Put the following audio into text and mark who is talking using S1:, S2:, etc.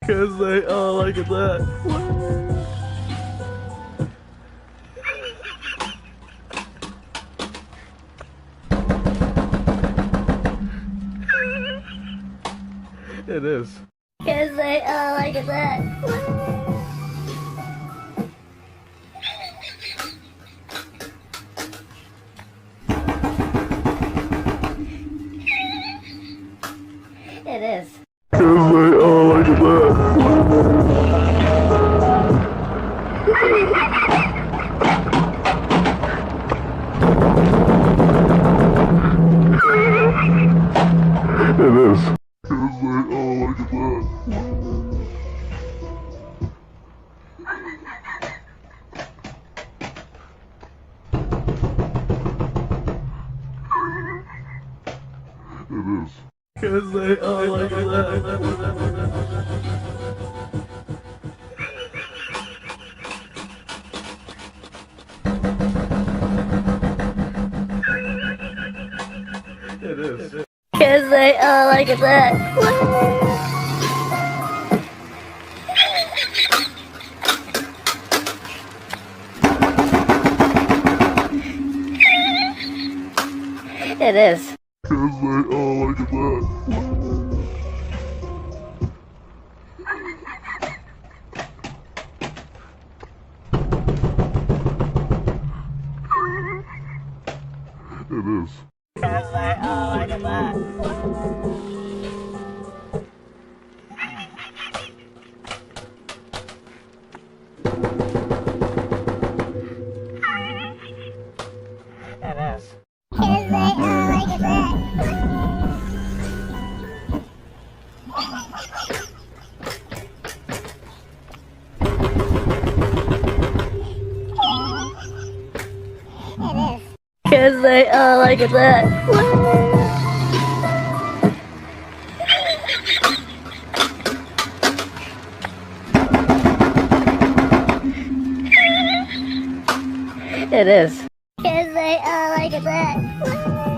S1: Cause they all like it that. It is.
S2: Cause they all like it that. It is.
S1: Cause they all like it that. It is. Cause they all like it that. It is. Cause they all like it that. It is.
S2: Cause they all like it that. It is.
S1: Cause they all like it that. It is.
S2: Cause they all like it that. It is. Cause they all like it that. It is. Cause they all like it that. It is. Cause they all like it that.